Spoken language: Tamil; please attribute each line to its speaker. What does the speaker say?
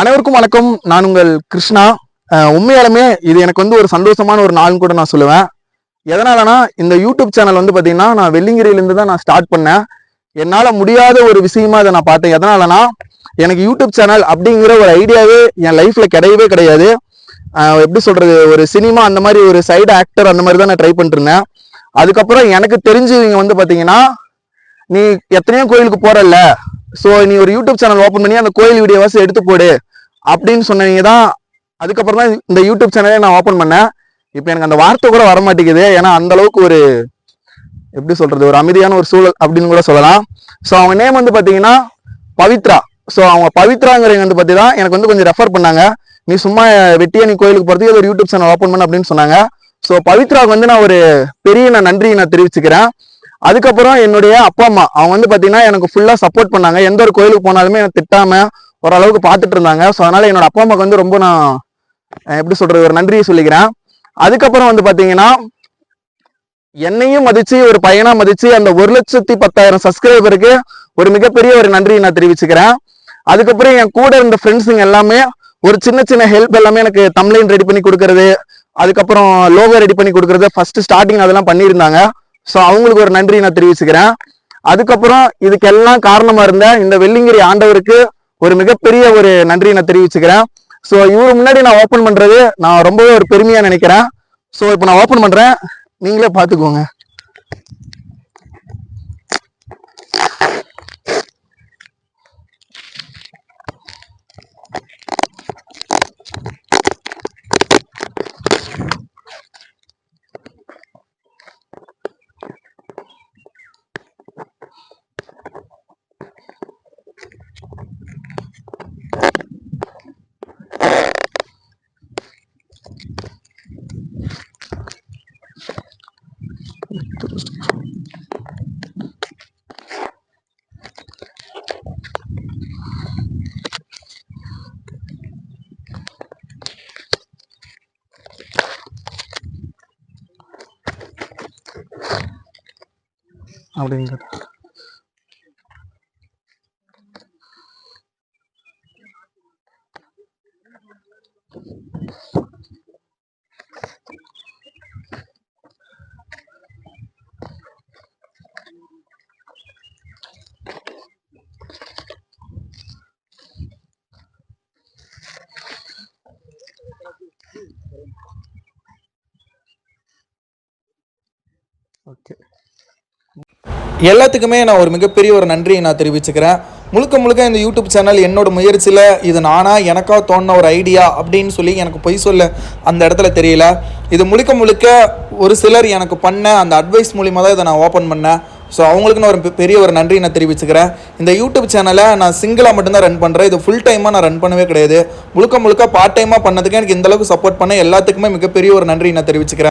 Speaker 1: அனைவருக்கும் வணக்கம். நான் உங்கள் கிருஷ்ணா. உண்மையாலுமே இது எனக்கு ஒரு சந்தோஷமான ஒரு நாள்னு கூட நான் சொல்லுவேன். எதனாலனா இந்த யூடியூப் சேனல் பாத்தீங்கன்னா நான் வெள்ளிங்கிரியிலிருந்து தான் நான் ஸ்டார்ட் பண்ணேன். என்னால முடியாத ஒரு விஷயமா அதை நான் பார்த்தேன். எதனாலனா எனக்கு யூடியூப் சேனல் அப்படிங்கிற ஒரு ஐடியாவே என் லைஃப்ல கிடையவே கிடையாது. எப்படி சொல்றது, ஒரு சினிமா அந்த மாதிரி ஒரு சைடு ஆக்டர் அந்த மாதிரி தான் நான் ட்ரை பண்ணிட்டு இருந்தேன். அதுக்கப்புறம் எனக்கு தெரிஞ்சவங்க பாத்தீங்கன்னா, நீ எத்தனையோ கோயிலுக்கு போறல்ல, ஸோ நீ ஒரு யூடியூப் சேனல் ஓப்பன் பண்ணி அந்த கோயில் வீடியோவாசி எடுத்து போடு அப்படின்னு சொன்னீங்க தான். அதுக்கப்புறம் தான் இந்த யூடியூப் சேனலே நான் ஓப்பன் பண்ணேன். இப்போ எனக்கு அந்த வார்த்தை கூட வர மாட்டேங்குது. ஏன்னா அந்த அளவுக்கு ஒரு எப்படி சொல்றது, ஒரு அமைதியான ஒரு சூழல் அப்படின்னு கூட சொல்லலாம். ஸோ அவங்க நேம் பாத்தீங்கன்னா பவித்ரா. ஸோ அவங்க பவித்ராங்கிறவங்க பத்தி தான் எனக்கு கொஞ்சம் ரெஃபர் பண்ணாங்க. நீ சும்மா வெட்டியா நீ கோயிலுக்கு போறதுக்கு ஒரு யூடியூப் சேனல் ஓப்பன் பண்ண அப்படின்னு சொன்னாங்க. ஸோ பவித்ராவுக்கு நான் ஒரு பெரிய நன்றி நான் தெரிவிச்சுக்கிறேன். அதுக்கப்புறம் என்னுடைய அப்பா அம்மா அவங்க பாத்தீங்கன்னா எனக்கு ஃபுல்லா சப்போர்ட் பண்ணாங்க. எந்த ஒரு கோயிலுக்கு போனாலுமே எனக்கு திட்டாம ஓரளவுக்கு பார்த்துட்டு இருந்தாங்க. ஸோ அதனால என்னோட அப்பா அம்மாவுக்கு ரொம்ப நான் எப்படி சொல்றது, ஒரு நன்றியை சொல்லிக்கிறேன். அதுக்கப்புறம் பாத்தீங்கன்னா என்னையும் மதிச்சு ஒரு பையனா மதிச்சு அந்த 1,10,000 சப்ஸ்கிரைபருக்கு ஒரு மிகப்பெரிய ஒரு நன்றியை நான் தெரிவிச்சுக்கிறேன். அதுக்கப்புறம் என் கூட இருந்த ஃப்ரெண்ட்ஸுங்க எல்லாமே ஒரு சின்ன சின்ன ஹெல்ப் எல்லாமே எனக்கு தம்ப்லைன் ரெடி பண்ணி கொடுக்கறது, அதுக்கப்புறம் லோகோ ரெடி பண்ணி கொடுக்கறது, ஃபர்ஸ்ட் ஸ்டார்டிங் அதெல்லாம் பண்ணியிருந்தாங்க. ஸோ அவங்களுக்கு ஒரு நன்றி நான் தெரிவிச்சுக்கிறேன். அதுக்கப்புறம் இதுக்கெல்லாம் காரணமா இருந்த இந்த வெள்ளிங்கிரி ஆண்டவருக்கு ஒரு மிகப்பெரிய ஒரு நன்றி நான் தெரிவிச்சுக்கிறேன். ஸோ இவரு முன்னாடி நான் ஓப்பன் பண்றது நான் ரொம்பவே ஒரு பெருமையா நினைக்கிறேன். ஸோ இப்போ நான் ஓப்பன் பண்றேன், நீங்களே பார்த்துக்கோங்க. அப்படிங்கிறது ஓகே.
Speaker 2: எல்லாத்துக்குமே நான் ஒரு மிகப்பெரிய ஒரு நன்றியை நான் தெரிவிச்சுக்கிறேன். முழுக்க முழுக்க இந்த யூடியூப் சேனல் என்னோட முயற்சியில் இது எனக்காக தோணுன ஒரு ஐடியா அப்படின்னு சொல்லி எனக்கு பொய் சொல்ல அந்த இடத்துல தெரியல. இது முழுக்க முழுக்க ஒரு சிலர் எனக்கு பண்ண அந்த அட்வைஸ் மூலிமா தான் இதை நான் ஓப்பன் பண்ணேன். ஸோ அவங்களுக்கு நான் ஒரு பெரிய ஒரு நன்றி நான் தெரிவிச்சுக்கிறேன். இந்த யூடியூப் சேனலை நான் சிங்கிளாக மட்டும்தான் ரன் பண்ணுறேன். இது ஃபுல் டைமாக நான் ரன் பண்ணவே கிடையாது. முழுக்க முழுக்க பார்ட் டைமாக பண்ணதுக்கு எனக்கு இந்தளவுக்கு சப்போர்ட் பண்ண எல்லாத்துக்குமே மிகப்பெரிய ஒரு நன்றி நான் தெரிவிச்சுக்கிறேன்.